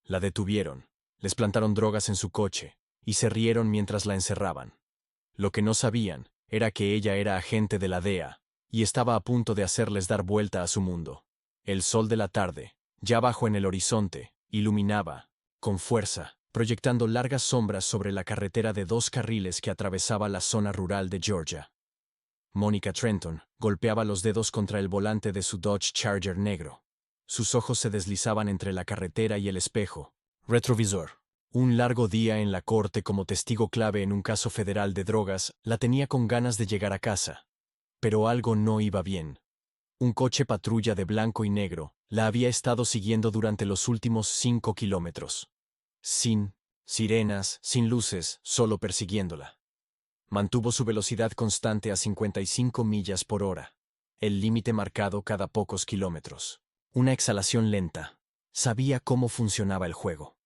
La detuvieron, les plantaron drogas en su coche, y se rieron mientras la encerraban. Lo que no sabían era que ella era agente de la DEA, y estaba a punto de hacerles dar vuelta a su mundo. El sol de la tarde, ya bajo en el horizonte, iluminaba, con fuerza, proyectando largas sombras sobre la carretera de 2 carriles que atravesaba la zona rural de Georgia. Mónica Trenton golpeaba los dedos contra el volante de su Dodge Charger negro. Sus ojos se deslizaban entre la carretera y el espejo retrovisor. Un largo día en la corte como testigo clave en un caso federal de drogas la tenía con ganas de llegar a casa. Pero algo no iba bien. Un coche patrulla de blanco y negro la había estado siguiendo durante los últimos 5 kilómetros. Sin sirenas, sin luces, solo persiguiéndola. Mantuvo su velocidad constante a 55 millas por hora, el límite marcado cada pocos kilómetros. Una exhalación lenta. Sabía cómo funcionaba el juego.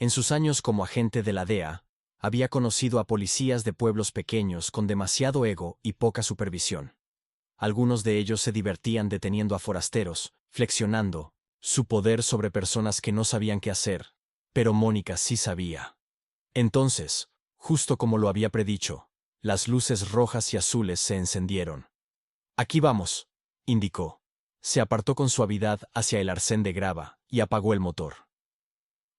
En sus años como agente de la DEA, había conocido a policías de pueblos pequeños con demasiado ego y poca supervisión. Algunos de ellos se divertían deteniendo a forasteros, flexionando su poder sobre personas que no sabían qué hacer, pero Mónica sí sabía. Entonces, justo como lo había predicho, las luces rojas y azules se encendieron. «Aquí vamos», indicó. Se apartó con suavidad hacia el arcén de grava y apagó el motor.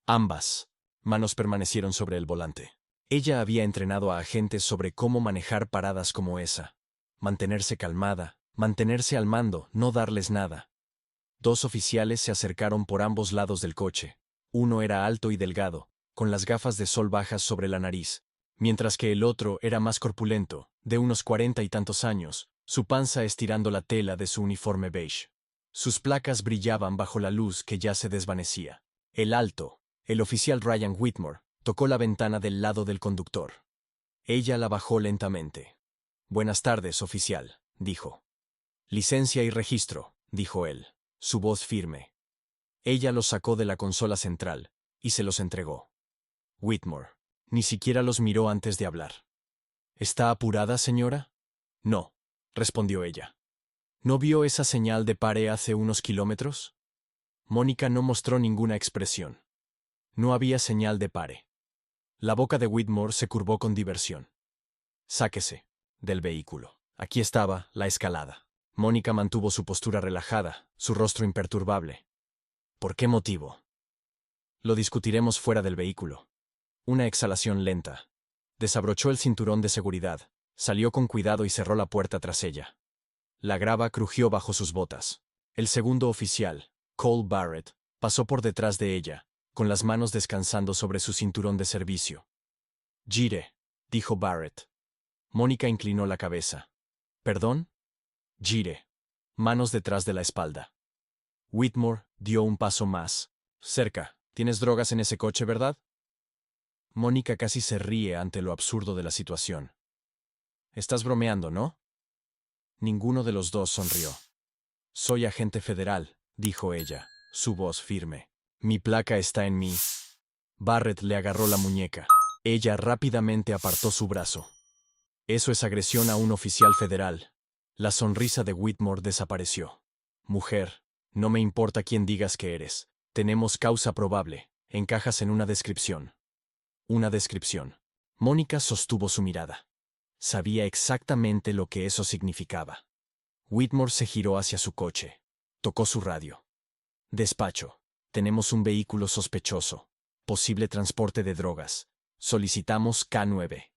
Ambas manos permanecieron sobre el volante. Ella había entrenado a agentes sobre cómo manejar paradas como esa. Mantenerse calmada, mantenerse al mando, no darles nada. 2 oficiales se acercaron por ambos lados del coche. Uno era alto y delgado, con las gafas de sol bajas sobre la nariz, mientras que el otro era más corpulento, de unos 40 y tantos años, su panza estirando la tela de su uniforme beige. Sus placas brillaban bajo la luz que ya se desvanecía. El alto, el oficial Ryan Whitmore, tocó la ventana del lado del conductor. Ella la bajó lentamente. «Buenas tardes, oficial», dijo. «Licencia y registro», dijo él, su voz firme. Ella los sacó de la consola central y se los entregó. Whitmore ni siquiera los miró antes de hablar. «¿Está apurada, señora?» «No», respondió ella. «¿No vio esa señal de pare hace unos kilómetros?» Mónica no mostró ninguna expresión. No había señal de pare. La boca de Whitmore se curvó con diversión. «Sáquese del vehículo». Aquí estaba la escalada. Mónica mantuvo su postura relajada, su rostro imperturbable. «¿Por qué motivo?» «Lo discutiremos fuera del vehículo». Una exhalación lenta. Desabrochó el cinturón de seguridad, salió con cuidado y cerró la puerta tras ella. La grava crujió bajo sus botas. El segundo oficial, Cole Barrett, pasó por detrás de ella, con las manos descansando sobre su cinturón de servicio. «Gire», dijo Barrett. Mónica inclinó la cabeza. «¿Perdón?» «Gire». Manos detrás de la espalda. Whitmore dio un paso más. «Cerca. Tienes drogas en ese coche, ¿verdad?» Mónica casi se ríe ante lo absurdo de la situación. «Estás bromeando, ¿no?» Ninguno de los dos sonrió. «Soy agente federal», dijo ella, su voz firme. «Mi placa está en mí». Barrett le agarró la muñeca. Ella rápidamente apartó su brazo. «Eso es agresión a un oficial federal». La sonrisa de Whitmore desapareció. «Mujer, no me importa quién digas que eres. Tenemos causa probable. Encajas en una descripción». Una descripción. Mónica sostuvo su mirada. Sabía exactamente lo que eso significaba. Whitmore se giró hacia su coche. Tocó su radio. «Despacho. Tenemos un vehículo sospechoso. Posible transporte de drogas. Solicitamos K9».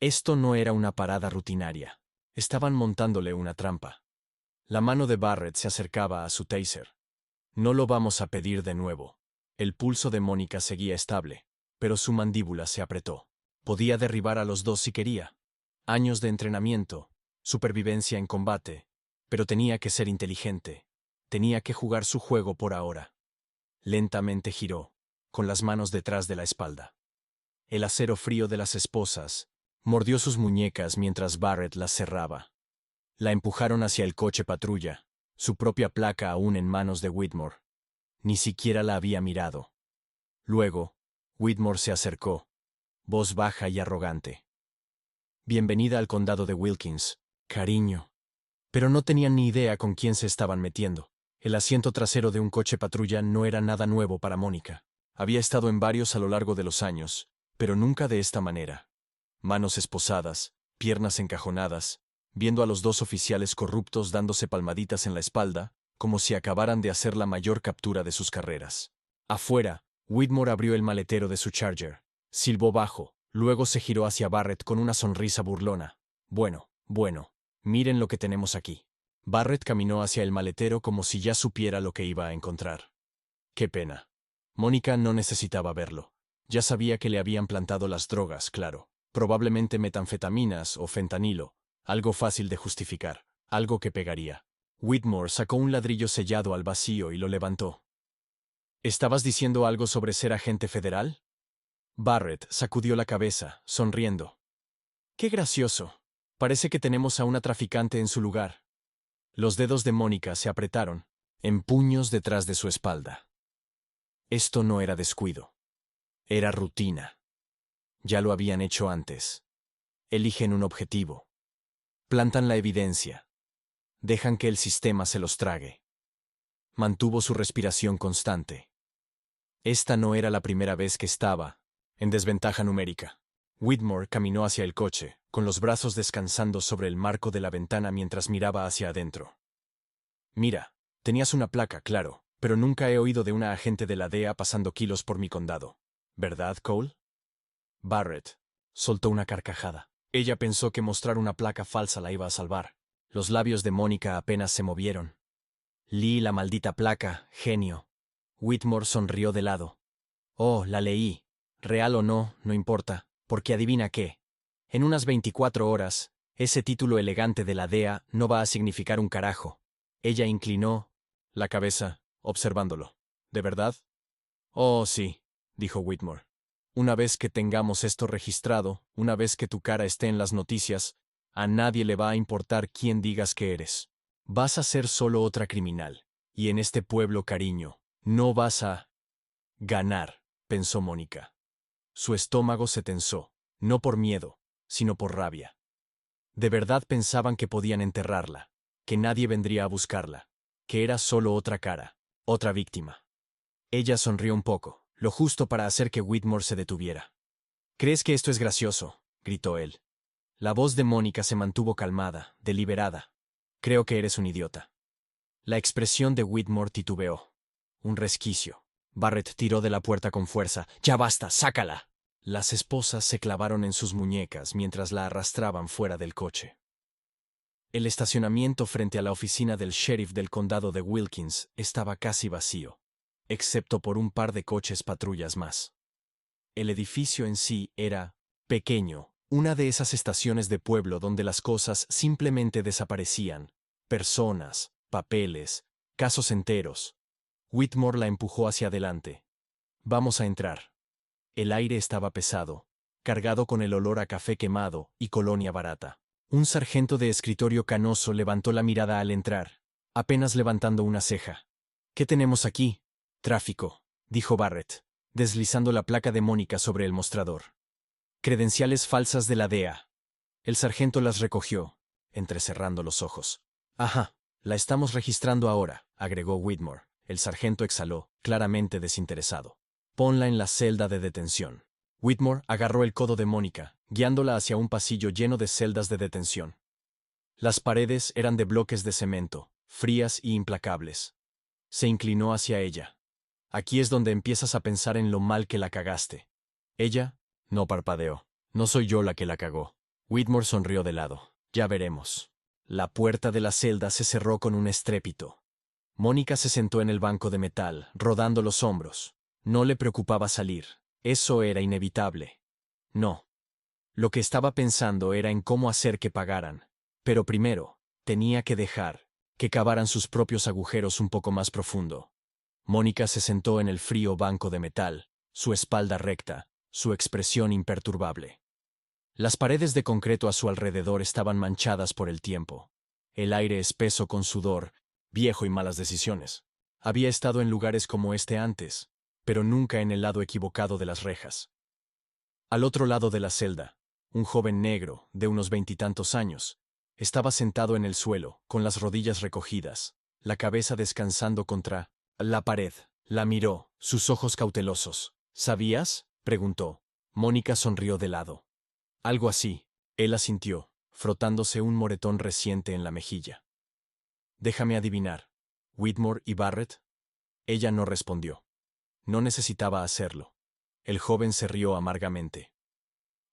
Esto no era una parada rutinaria. Estaban montándole una trampa. La mano de Barrett se acercaba a su taser. «No lo vamos a pedir de nuevo». El pulso de Mónica seguía estable, pero su mandíbula se apretó. Podía derribar a los dos si quería. Años de entrenamiento, supervivencia en combate, pero tenía que ser inteligente. Tenía que jugar su juego por ahora. Lentamente giró, con las manos detrás de la espalda. El acero frío de las esposas mordió sus muñecas mientras Barrett las cerraba. La empujaron hacia el coche patrulla, su propia placa aún en manos de Whitmore. Ni siquiera la había mirado. Luego, Whitmore se acercó, voz baja y arrogante. «Bienvenida al condado de Wilkins, cariño». Pero no tenían ni idea con quién se estaban metiendo. El asiento trasero de un coche patrulla no era nada nuevo para Mónica. Había estado en varios a lo largo de los años, pero nunca de esta manera. Manos esposadas, piernas encajonadas, viendo a los dos oficiales corruptos dándose palmaditas en la espalda, como si acabaran de hacer la mayor captura de sus carreras. Afuera, Whitmore abrió el maletero de su Charger, silbó bajo, luego se giró hacia Barrett con una sonrisa burlona. Bueno, miren lo que tenemos aquí. Barrett caminó hacia el maletero como si ya supiera lo que iba a encontrar. Qué pena. Mónica no necesitaba verlo. Ya sabía que le habían plantado las drogas, claro. Probablemente metanfetaminas o fentanilo. Algo fácil de justificar. Algo que pegaría. Whitmore sacó un ladrillo sellado al vacío y lo levantó. ¿Estabas diciendo algo sobre ser agente federal? Barrett sacudió la cabeza, sonriendo. ¡Qué gracioso! Parece que tenemos a una traficante en su lugar. Los dedos de Mónica se apretaron, en puños detrás de su espalda. Esto no era descuido. Era rutina. Ya lo habían hecho antes. Eligen un objetivo. Plantan la evidencia. Dejan que el sistema se los trague. Mantuvo su respiración constante. Esta no era la primera vez que estaba en desventaja numérica. Whitmore caminó hacia el coche, con los brazos descansando sobre el marco de la ventana mientras miraba hacia adentro. Mira, tenías una placa, claro, pero nunca he oído de una agente de la DEA pasando kilos por mi condado. ¿Verdad, Cole? Barrett soltó una carcajada. Ella pensó que mostrar una placa falsa la iba a salvar. Los labios de Mónica apenas se movieron. Leí la maldita placa, genio. Whitmore sonrió de lado. Oh, la leí. Real o no, no importa, porque adivina qué. En unas 24 horas, ese título elegante de la DEA no va a significar un carajo. Ella inclinó la cabeza, observándolo. ¿De verdad? Oh, sí, dijo Whitmore. Una vez que tengamos esto registrado, una vez que tu cara esté en las noticias, a nadie le va a importar quién digas que eres. Vas a ser solo otra criminal. Y en este pueblo, cariño, no vas a ganar, pensó Mónica. Su estómago se tensó, no por miedo, sino por rabia. De verdad pensaban que podían enterrarla, que nadie vendría a buscarla, que era solo otra cara, otra víctima. Ella sonrió un poco, lo justo para hacer que Whitmore se detuviera. ¿Crees que esto es gracioso?, gritó él. La voz de Mónica se mantuvo calmada, deliberada. Creo que eres un idiota. La expresión de Whitmore titubeó. Un resquicio. Barrett tiró de la puerta con fuerza. ¡Ya basta! ¡Sácala! Las esposas se clavaron en sus muñecas mientras la arrastraban fuera del coche. El estacionamiento frente a la oficina del sheriff del condado de Wilkins estaba casi vacío, excepto por un par de coches patrullas más. El edificio en sí era pequeño, una de esas estaciones de pueblo donde las cosas simplemente desaparecían. Personas, papeles, casos enteros. Whitmore la empujó hacia adelante. Vamos a entrar. El aire estaba pesado, cargado con el olor a café quemado y colonia barata. Un sargento de escritorio canoso levantó la mirada al entrar, apenas levantando una ceja. ¿Qué tenemos aquí? Tráfico, dijo Barrett, deslizando la placa de Mónica sobre el mostrador. Credenciales falsas de la DEA. El sargento las recogió, entrecerrando los ojos. Ajá, la estamos registrando ahora, agregó Whitmore. El sargento exhaló, claramente desinteresado. Ponla en la celda de detención. Whitmore agarró el codo de Mónica, guiándola hacia un pasillo lleno de celdas de detención. Las paredes eran de bloques de cemento, frías y implacables. Se inclinó hacia ella. Aquí es donde empiezas a pensar en lo mal que la cagaste. Ella no parpadeó. No soy yo la que la cagó. Whitmore sonrió de lado. Ya veremos. La puerta de la celda se cerró con un estrépito. Mónica se sentó en el banco de metal, rodando los hombros. No le preocupaba salir. Eso era inevitable. No. Lo que estaba pensando era en cómo hacer que pagaran. Pero primero, tenía que dejar que cavaran sus propios agujeros un poco más profundo. Mónica se sentó en el frío banco de metal, su espalda recta, su expresión imperturbable. Las paredes de concreto a su alrededor estaban manchadas por el tiempo. El aire espeso con sudor, viejo y malas decisiones. Había estado en lugares como este antes, pero nunca en el lado equivocado de las rejas. Al otro lado de la celda, un joven negro, de unos 20 años, estaba sentado en el suelo, con las rodillas recogidas, la cabeza descansando contra la pared. La miró, sus ojos cautelosos. ¿Sabías?, preguntó. Mónica sonrió de lado. Algo así. Él asintió, frotándose un moretón reciente en la mejilla. Déjame adivinar. ¿Whitmore y Barrett? Ella no respondió. No necesitaba hacerlo. El joven se rió amargamente.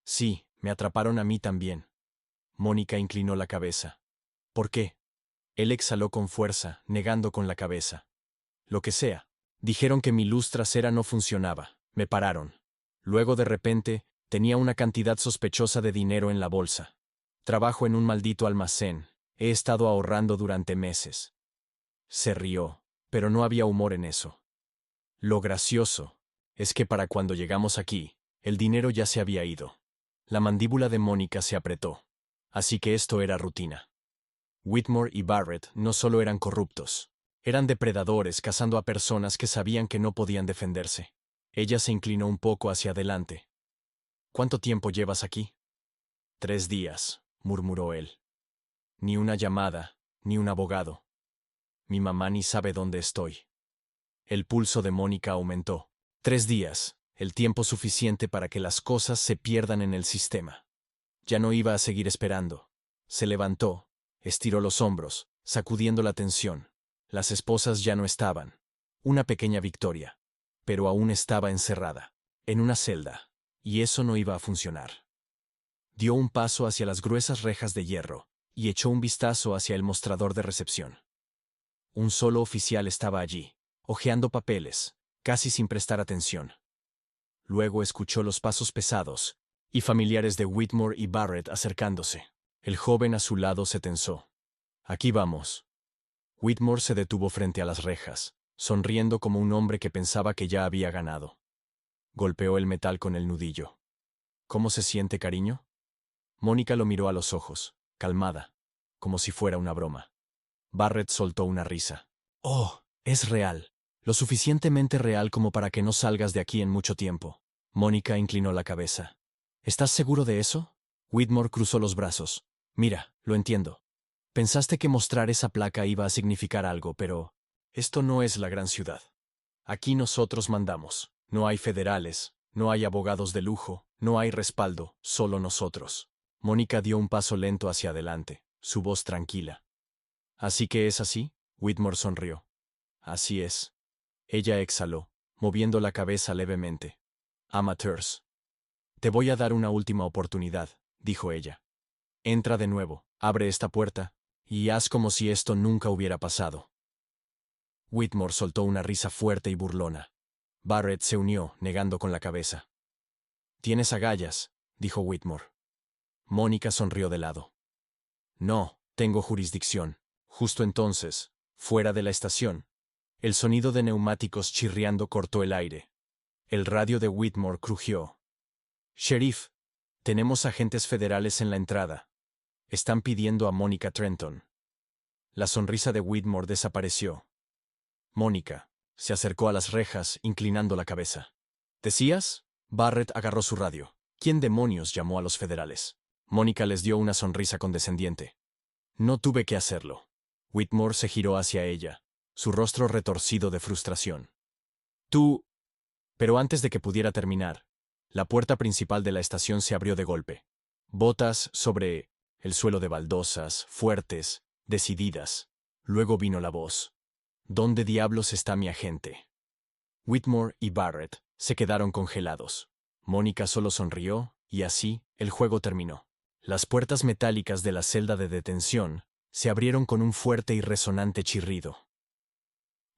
Sí, me atraparon a mí también. Mónica inclinó la cabeza. ¿Por qué? Él exhaló con fuerza, negando con la cabeza. Lo que sea. Dijeron que mi luz trasera no funcionaba. Me pararon. Luego de repente, tenía una cantidad sospechosa de dinero en la bolsa. Trabajo en un maldito almacén. He estado ahorrando durante meses. Se rió, pero no había humor en eso. Lo gracioso es que para cuando llegamos aquí, el dinero ya se había ido. La mandíbula de Mónica se apretó. Así que esto era rutina. Whitmore y Barrett no solo eran corruptos, eran depredadores cazando a personas que sabían que no podían defenderse. Ella se inclinó un poco hacia adelante. ¿Cuánto tiempo llevas aquí? 3 días, murmuró él. Ni una llamada, ni un abogado. Mi mamá ni sabe dónde estoy. El pulso de Mónica aumentó. 3 días, el tiempo suficiente para que las cosas se pierdan en el sistema. Ya no iba a seguir esperando. Se levantó, estiró los hombros, sacudiendo la tensión. Las esposas ya no estaban. Una pequeña victoria. Pero aún estaba encerrada, en una celda, y eso no iba a funcionar. Dio un paso hacia las gruesas rejas de hierro, y echó un vistazo hacia el mostrador de recepción. Un solo oficial estaba allí, hojeando papeles, casi sin prestar atención. Luego escuchó los pasos pesados, y familiares de Whitmore y Barrett acercándose. El joven a su lado se tensó. Aquí vamos. Whitmore se detuvo frente a las rejas, sonriendo como un hombre que pensaba que ya había ganado. Golpeó el metal con el nudillo. ¿Cómo se siente, cariño? Mónica lo miró a los ojos, calmada, como si fuera una broma. Barrett soltó una risa. Oh, es real. Lo suficientemente real como para que no salgas de aquí en mucho tiempo. Mónica inclinó la cabeza. ¿Estás seguro de eso? Whitmore cruzó los brazos. Mira, lo entiendo. Pensaste que mostrar esa placa iba a significar algo, pero esto no es la gran ciudad. Aquí nosotros mandamos. No hay federales, no hay abogados de lujo, no hay respaldo, solo nosotros. Mónica dio un paso lento hacia adelante, su voz tranquila. ¿Así que es así? Whitmore sonrió. Así es. Ella exhaló, moviendo la cabeza levemente. Amateurs. Te voy a dar una última oportunidad, dijo ella. Entra de nuevo, abre esta puerta, y haz como si esto nunca hubiera pasado. Whitmore soltó una risa fuerte y burlona. Barrett se unió, negando con la cabeza. Tienes agallas, dijo Whitmore. Mónica sonrió de lado. No, tengo jurisdicción. Justo entonces, fuera de la estación, el sonido de neumáticos chirriando cortó el aire. El radio de Whitmore crujió. Sheriff, tenemos agentes federales en la entrada. Están pidiendo a Mónica Trenton. La sonrisa de Whitmore desapareció. Mónica se acercó a las rejas, inclinando la cabeza. ¿Decías? Barrett agarró su radio. ¿Quién demonios llamó a los federales? Mónica les dio una sonrisa condescendiente. No tuve que hacerlo. Whitmore se giró hacia ella, su rostro retorcido de frustración. Tú... Pero antes de que pudiera terminar, la puerta principal de la estación se abrió de golpe. Botas sobre el suelo de baldosas, fuertes, decididas. Luego vino la voz. ¿Dónde diablos está mi agente? Whitmore y Barrett se quedaron congelados. Mónica solo sonrió, y así, el juego terminó. Las puertas metálicas de la celda de detención se abrieron con un fuerte y resonante chirrido.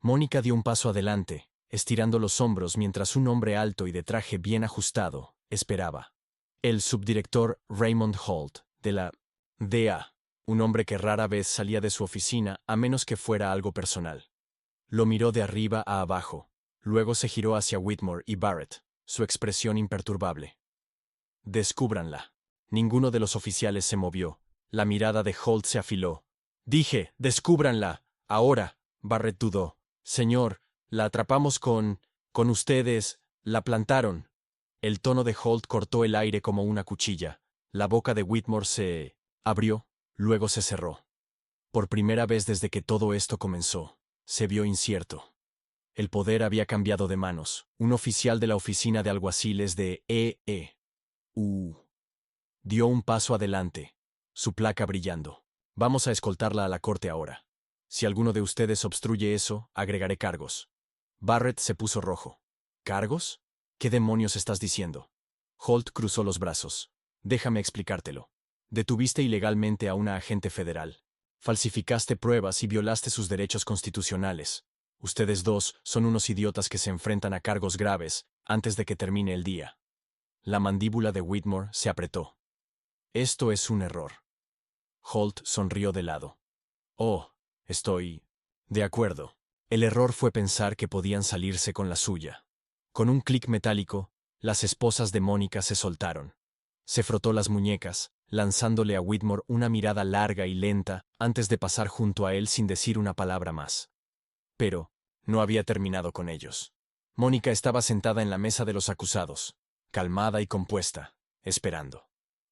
Mónica dio un paso adelante, estirando los hombros mientras un hombre alto y de traje bien ajustado esperaba. El subdirector Raymond Holt, de la DEA, un hombre que rara vez salía de su oficina a menos que fuera algo personal. Lo miró de arriba a abajo, luego se giró hacia Whitmore y Barrett, su expresión imperturbable. Descúbranla. Ninguno de los oficiales se movió. La mirada de Holt se afiló. Dije, descúbranla. Ahora. Barrett dudó. Señor, la atrapamos con ustedes. La plantaron. El tono de Holt cortó el aire como una cuchilla. La boca de Whitmore se abrió, luego se cerró. Por primera vez desde que todo esto comenzó, se vio incierto. El poder había cambiado de manos. Un oficial de la oficina de alguaciles de E.E.U. dio un paso adelante, su placa brillando. Vamos a escoltarla a la corte ahora. Si alguno de ustedes obstruye eso, agregaré cargos. Barrett se puso rojo. ¿Cargos? ¿Qué demonios estás diciendo? Holt cruzó los brazos. Déjame explicártelo. Detuviste ilegalmente a una agente federal. Falsificaste pruebas y violaste sus derechos constitucionales. Ustedes dos son unos idiotas que se enfrentan a cargos graves antes de que termine el día. La mandíbula de Whitmore se apretó. Esto es un error. Holt sonrió de lado. Oh, estoy de acuerdo. El error fue pensar que podían salirse con la suya. Con un clic metálico, las esposas de Mónica se soltaron. Se frotó las muñecas, lanzándole a Whitmore una mirada larga y lenta antes de pasar junto a él sin decir una palabra más. Pero no había terminado con ellos. Mónica estaba sentada en la mesa de los acusados, calmada y compuesta, esperando.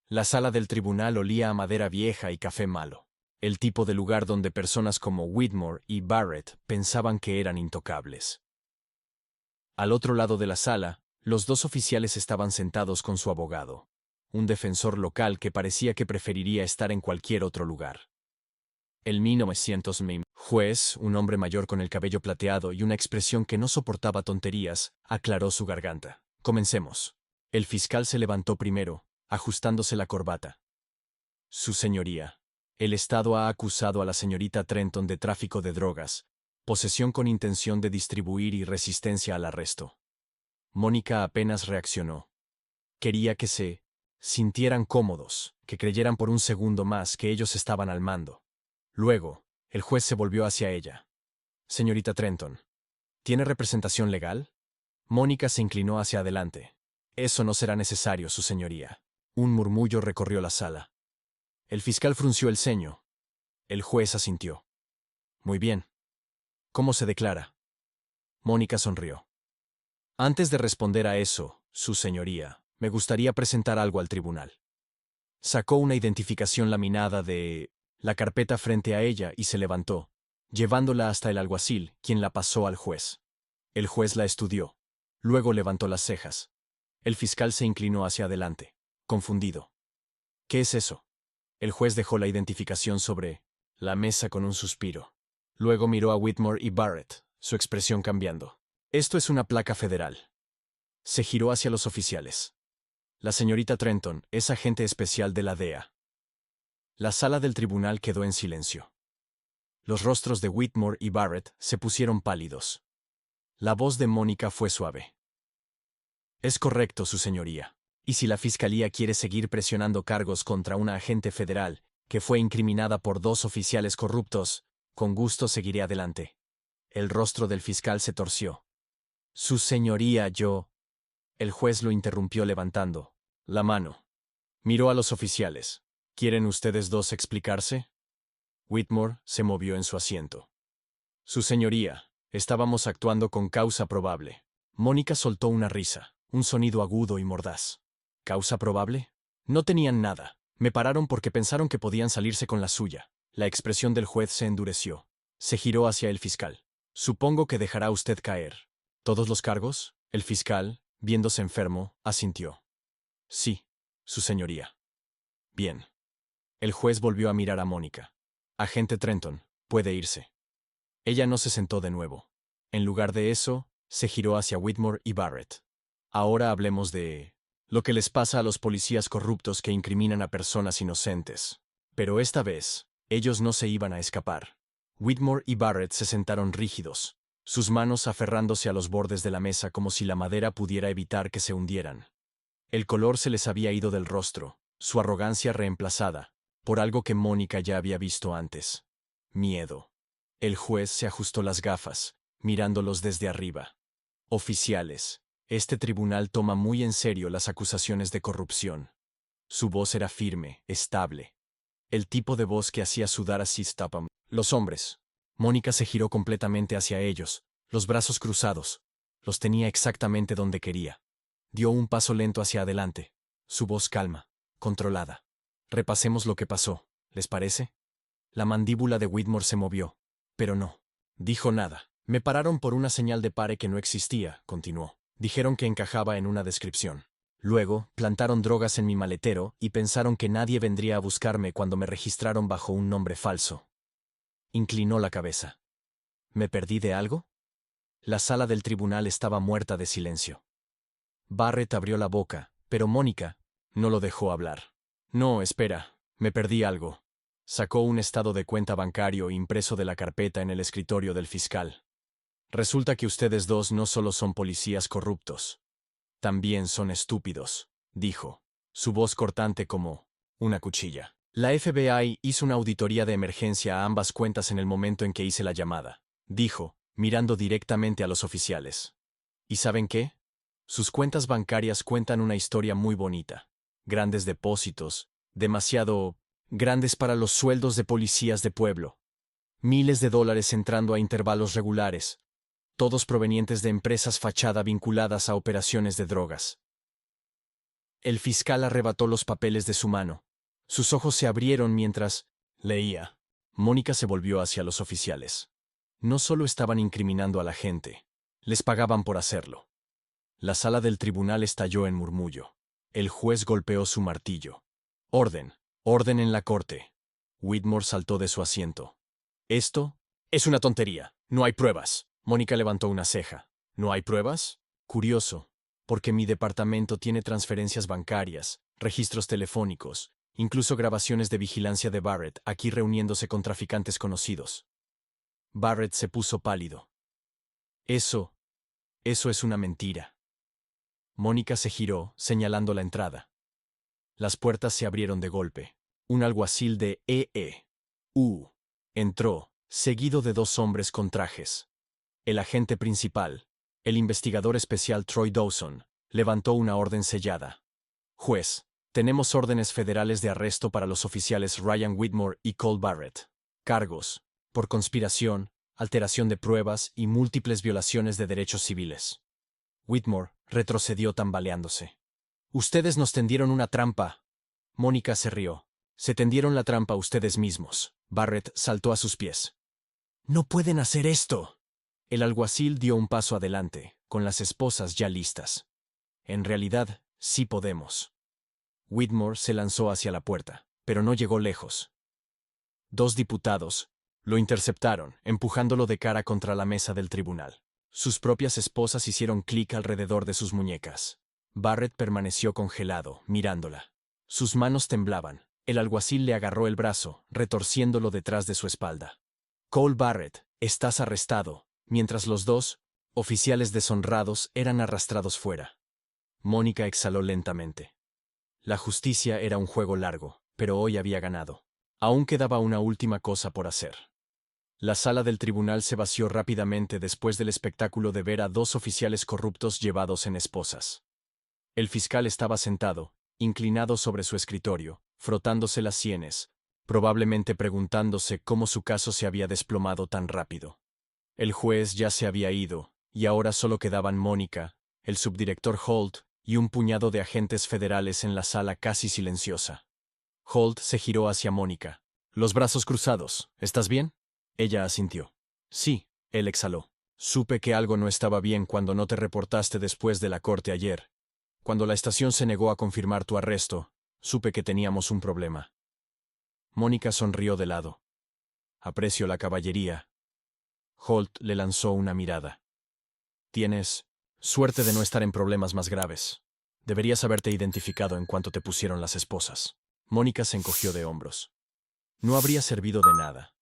La sala del tribunal olía a madera vieja y café malo, el tipo de lugar donde personas como Whitmore y Barrett pensaban que eran intocables. Al otro lado de la sala, los dos oficiales estaban sentados con su abogado, un defensor local que parecía que preferiría estar en cualquier otro lugar. El 1900 juez, un hombre mayor con el cabello plateado y una expresión que no soportaba tonterías, aclaró su garganta. Comencemos. El fiscal se levantó primero, ajustándose la corbata. Su señoría, el Estado ha acusado a la señorita Trenton de tráfico de drogas, posesión con intención de distribuir y resistencia al arresto. Mónica apenas reaccionó. Quería que se sintieran cómodos, que creyeran por un segundo más que ellos estaban al mando. Luego, el juez se volvió hacia ella. Señorita Trenton, ¿tiene representación legal? Mónica se inclinó hacia adelante. Eso no será necesario, su señoría. Un murmullo recorrió la sala. El fiscal frunció el ceño. El juez asintió. Muy bien. ¿Cómo se declara? Mónica sonrió. Antes de responder a eso, su señoría, me gustaría presentar algo al tribunal. Sacó una identificación laminada de la carpeta frente a ella y se levantó, llevándola hasta el alguacil, quien la pasó al juez. El juez la estudió. Luego levantó las cejas. El fiscal se inclinó hacia adelante, confundido. ¿Qué es eso? El juez dejó la identificación sobre la mesa con un suspiro. Luego miró a Whitmore y Barrett, su expresión cambiando. Esto es una placa federal. Se giró hacia los oficiales. La señorita Trenton es agente especial de la DEA. La sala del tribunal quedó en silencio. Los rostros de Whitmore y Barrett se pusieron pálidos. La voz de Mónica fue suave. Es correcto, su señoría. Y si la fiscalía quiere seguir presionando cargos contra una agente federal que fue incriminada por dos oficiales corruptos, con gusto seguiré adelante. El rostro del fiscal se torció. Su señoría, yo... El juez lo interrumpió levantando la mano. Miró a los oficiales. ¿Quieren ustedes dos explicarse? Whitmore se movió en su asiento. Su señoría, estábamos actuando con causa probable. Mónica soltó una risa, un sonido agudo y mordaz. ¿Causa probable? No tenían nada. Me pararon porque pensaron que podían salirse con la suya. La expresión del juez se endureció. Se giró hacia el fiscal. Supongo que dejará usted caer. ¿Todos los cargos? El fiscal, viéndose enfermo, asintió. Sí, su señoría. Bien. El juez volvió a mirar a Mónica. Agente Trenton, puede irse. Ella no se sentó de nuevo. En lugar de eso, se giró hacia Whitmore y Barrett. Ahora hablemos de lo que les pasa a los policías corruptos que incriminan a personas inocentes. Pero esta vez, ellos no se iban a escapar. Whitmore y Barrett se sentaron rígidos, sus manos aferrándose a los bordes de la mesa como si la madera pudiera evitar que se hundieran. El color se les había ido del rostro, su arrogancia reemplazada, por algo que Mónica ya había visto antes. Miedo. El juez se ajustó las gafas, mirándolos desde arriba. Oficiales, este tribunal toma muy en serio las acusaciones de corrupción. Su voz era firme, estable. El tipo de voz que hacía sudar a Sistapham. Los hombres. Mónica se giró completamente hacia ellos, los brazos cruzados. Los tenía exactamente donde quería. Dio un paso lento hacia adelante. Su voz calma, controlada. Repasemos lo que pasó, ¿les parece? La mandíbula de Whitmore se movió, pero no dijo nada. Me pararon por una señal de pare que no existía, continuó. Dijeron que encajaba en una descripción. Luego, plantaron drogas en mi maletero y pensaron que nadie vendría a buscarme cuando me registraron bajo un nombre falso. Inclinó la cabeza. ¿Me perdí de algo? La sala del tribunal estaba muerta de silencio. Barrett abrió la boca, pero Mónica no lo dejó hablar. No, espera, me perdí algo. Sacó un estado de cuenta bancario impreso de la carpeta en el escritorio del fiscal. Resulta que ustedes dos no solo son policías corruptos, también son estúpidos, dijo, su voz cortante como una cuchilla. La FBI hizo una auditoría de emergencia a ambas cuentas en el momento en que hice la llamada, dijo, mirando directamente a los oficiales. ¿Y saben qué? Sus cuentas bancarias cuentan una historia muy bonita. Grandes depósitos, demasiado grandes para los sueldos de policías de pueblo. Miles de dólares entrando a intervalos regulares, todos provenientes de empresas fachada vinculadas a operaciones de drogas. El fiscal arrebató los papeles de su mano. Sus ojos se abrieron mientras leía. Mónica se volvió hacia los oficiales. No solo estaban incriminando a la gente, les pagaban por hacerlo. La sala del tribunal estalló en murmullo. El juez golpeó su martillo. Orden, orden en la corte. Whitmore saltó de su asiento. Esto es una tontería. No hay pruebas. Mónica levantó una ceja. ¿No hay pruebas? Curioso, porque mi departamento tiene transferencias bancarias, registros telefónicos, incluso grabaciones de vigilancia de Barrett aquí reuniéndose con traficantes conocidos. Barrett se puso pálido. Eso es una mentira. Mónica se giró, señalando la entrada. Las puertas se abrieron de golpe. Un alguacil de E.E.U. entró, seguido de dos hombres con trajes. El agente principal, el investigador especial Troy Dawson, levantó una orden sellada. Juez, tenemos órdenes federales de arresto para los oficiales Ryan Whitmore y Cole Barrett. Cargos, por conspiración, alteración de pruebas y múltiples violaciones de derechos civiles. Whitmore retrocedió tambaleándose. Ustedes nos tendieron una trampa. Mónica se rió. Se tendieron la trampa ustedes mismos. Barrett saltó a sus pies. ¡No pueden hacer esto! El alguacil dio un paso adelante, con las esposas ya listas. En realidad, sí podemos. Whitmore se lanzó hacia la puerta, pero no llegó lejos. Dos diputados lo interceptaron, empujándolo de cara contra la mesa del tribunal. Sus propias esposas hicieron clic alrededor de sus muñecas. Barrett permaneció congelado, mirándola. Sus manos temblaban. El alguacil le agarró el brazo, retorciéndolo detrás de su espalda. Cole Barrett, estás arrestado, mientras los dos oficiales deshonrados eran arrastrados fuera. Mónica exhaló lentamente. La justicia era un juego largo, pero hoy había ganado. Aún quedaba una última cosa por hacer. La sala del tribunal se vació rápidamente después del espectáculo de ver a dos oficiales corruptos llevados en esposas. El fiscal estaba sentado, inclinado sobre su escritorio, frotándose las sienes, probablemente preguntándose cómo su caso se había desplomado tan rápido. El juez ya se había ido, y ahora solo quedaban Mónica, el subdirector Holt y un puñado de agentes federales en la sala casi silenciosa. Holt se giró hacia Mónica. Los brazos cruzados, ¿estás bien? Ella asintió. Sí, él exhaló. Supe que algo no estaba bien cuando no te reportaste después de la corte ayer. Cuando la estación se negó a confirmar tu arresto, supe que teníamos un problema. Mónica sonrió de lado. Aprecio la caballería. Holt le lanzó una mirada. Tienes suerte de no estar en problemas más graves. Deberías haberte identificado en cuanto te pusieron las esposas. Mónica se encogió de hombros. No habría servido de nada.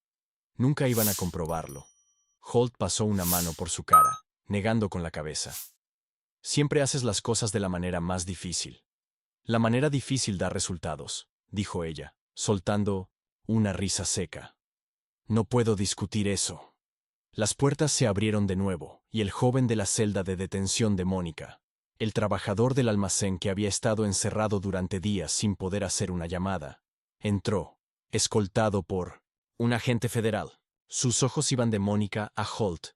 Nunca iban a comprobarlo. Holt pasó una mano por su cara, negando con la cabeza. Siempre haces las cosas de la manera más difícil. La manera difícil da resultados, dijo ella, soltando una risa seca. No puedo discutir eso. Las puertas se abrieron de nuevo, y el joven de la celda de detención de Mónica, el trabajador del almacén que había estado encerrado durante días sin poder hacer una llamada, entró, escoltado por un agente federal. Sus ojos iban de Mónica a Holt.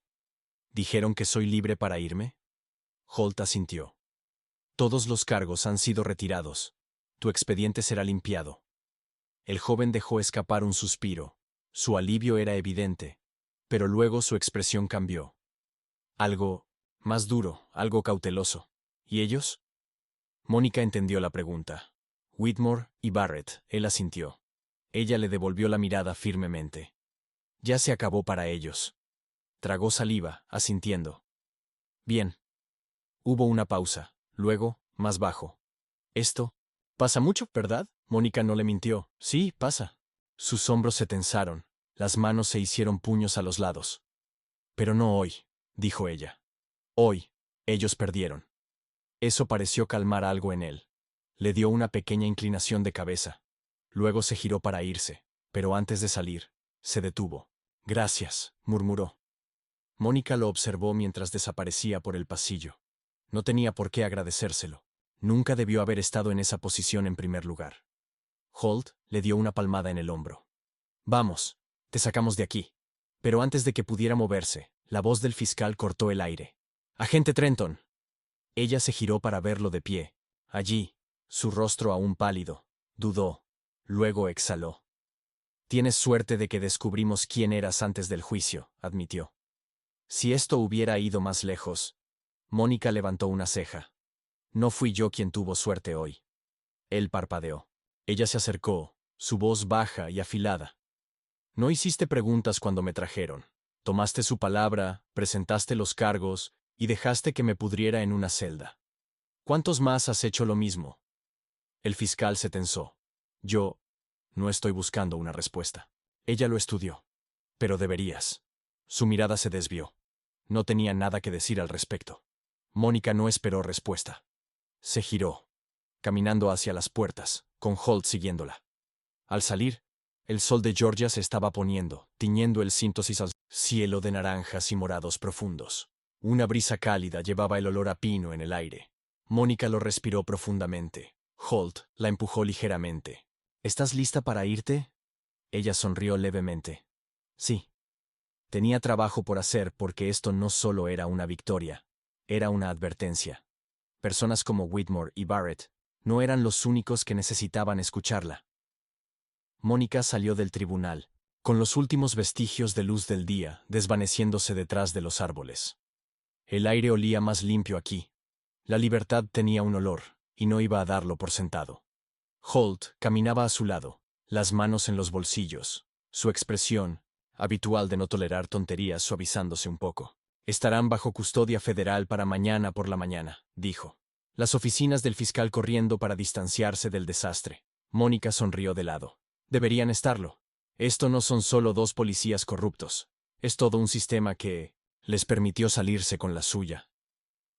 ¿Dijeron que soy libre para irme? Holt asintió. Todos los cargos han sido retirados. Tu expediente será limpiado. El joven dejó escapar un suspiro. Su alivio era evidente, pero luego su expresión cambió. Algo más duro, algo cauteloso. ¿Y ellos? Mónica entendió la pregunta. Whitmore y Barrett, él asintió. Ella le devolvió la mirada firmemente. Ya se acabó para ellos. Tragó saliva, asintiendo. Bien. Hubo una pausa, luego, más bajo. Esto pasa mucho, ¿verdad? Mónica no le mintió. Sí, pasa. Sus hombros se tensaron, las manos se hicieron puños a los lados. Pero no hoy, dijo ella. Hoy, ellos perdieron. Eso pareció calmar algo en él. Le dio una pequeña inclinación de cabeza. Luego se giró para irse, pero antes de salir, se detuvo. Gracias, murmuró. Mónica lo observó mientras desaparecía por el pasillo. No tenía por qué agradecérselo. Nunca debió haber estado en esa posición en primer lugar. Holt le dio una palmada en el hombro. Vamos, te sacamos de aquí. Pero antes de que pudiera moverse, la voz del fiscal cortó el aire. Agente Trenton. Ella se giró para verlo de pie. Allí, su rostro aún pálido. Dudó. Luego exhaló. Tienes suerte de que descubrimos quién eras antes del juicio, admitió. Si esto hubiera ido más lejos. Mónica levantó una ceja. No fui yo quien tuvo suerte hoy. Él parpadeó. Ella se acercó, su voz baja y afilada. No hiciste preguntas cuando me trajeron. Tomaste su palabra, presentaste los cargos y dejaste que me pudriera en una celda. ¿Cuántos más has hecho lo mismo? El fiscal se tensó. Yo no estoy buscando una respuesta. Ella lo estudió. Pero deberías. Su mirada se desvió. No tenía nada que decir al respecto. Mónica no esperó respuesta. Se giró, caminando hacia las puertas, con Holt siguiéndola. Al salir, el sol de Georgia se estaba poniendo, tiñendo el síntesis al cielo de naranjas y morados profundos. Una brisa cálida llevaba el olor a pino en el aire. Mónica lo respiró profundamente. Holt la empujó ligeramente. ¿Estás lista para irte? Ella sonrió levemente. Sí. Tenía trabajo por hacer porque esto no solo era una victoria, era una advertencia. Personas como Whitmore y Barrett no eran los únicos que necesitaban escucharla. Mónica salió del tribunal, con los últimos vestigios de luz del día desvaneciéndose detrás de los árboles. El aire olía más limpio aquí. La libertad tenía un olor, y no iba a darlo por sentado. Holt caminaba a su lado, las manos en los bolsillos, su expresión, habitual de no tolerar tonterías, suavizándose un poco. Estarán bajo custodia federal para mañana por la mañana, dijo. Las oficinas del fiscal corriendo para distanciarse del desastre. Mónica sonrió de lado. Deberían estarlo. Esto no son solo dos policías corruptos. Es todo un sistema que les permitió salirse con la suya.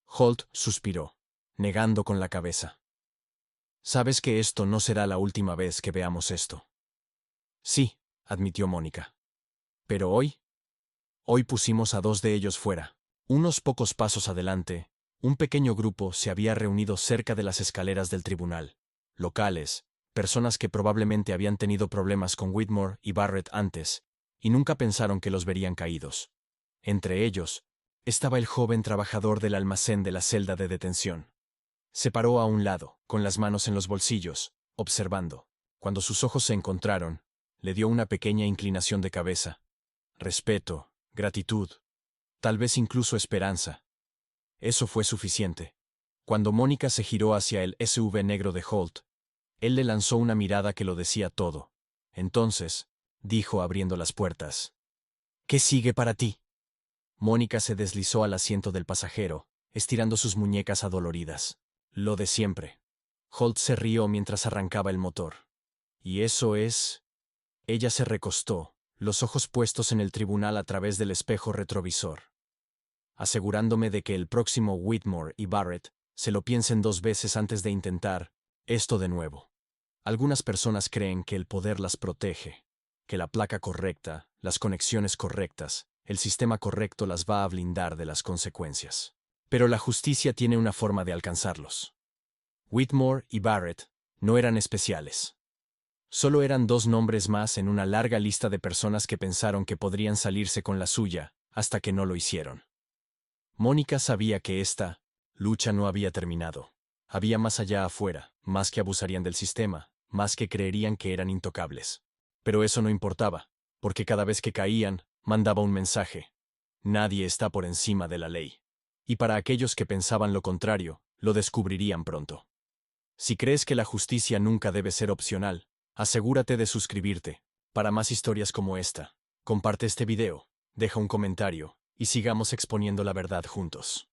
Holt suspiró, negando con la cabeza. Sabes que esto no será la última vez que veamos esto. Sí, admitió Mónica. Pero hoy pusimos a dos de ellos fuera. Unos pocos pasos adelante, un pequeño grupo se había reunido cerca de las escaleras del tribunal. Locales, personas que probablemente habían tenido problemas con Whitmore y Barrett antes, y nunca pensaron que los verían caídos. Entre ellos, estaba el joven trabajador del almacén de la celda de detención. Se paró a un lado, con las manos en los bolsillos, observando. Cuando sus ojos se encontraron, le dio una pequeña inclinación de cabeza. Respeto, gratitud, tal vez incluso esperanza. Eso fue suficiente. Cuando Mónica se giró hacia el SUV negro de Holt, él le lanzó una mirada que lo decía todo. Entonces, dijo abriendo las puertas. ¿Qué sigue para ti? Mónica se deslizó al asiento del pasajero, estirando sus muñecas adoloridas. Lo de siempre. Holt se rió mientras arrancaba el motor. ¿Y eso es? Ella se recostó, los ojos puestos en el tribunal a través del espejo retrovisor. Asegurándome de que el próximo Whitmore y Barrett se lo piensen dos veces antes de intentar esto de nuevo. Algunas personas creen que el poder las protege, que la placa correcta, las conexiones correctas, el sistema correcto las va a blindar de las consecuencias. Pero la justicia tiene una forma de alcanzarlos. Whitmore y Barrett no eran especiales. Solo eran dos nombres más en una larga lista de personas que pensaron que podrían salirse con la suya, hasta que no lo hicieron. Mónica sabía que esta lucha no había terminado. Había más allá afuera, más que abusarían del sistema, más que creerían que eran intocables. Pero eso no importaba, porque cada vez que caían, mandaba un mensaje. Nadie está por encima de la ley. Y para aquellos que pensaban lo contrario, lo descubrirían pronto. Si crees que la justicia nunca debe ser opcional, asegúrate de suscribirte. Para más historias como esta, comparte este video, deja un comentario, y sigamos exponiendo la verdad juntos.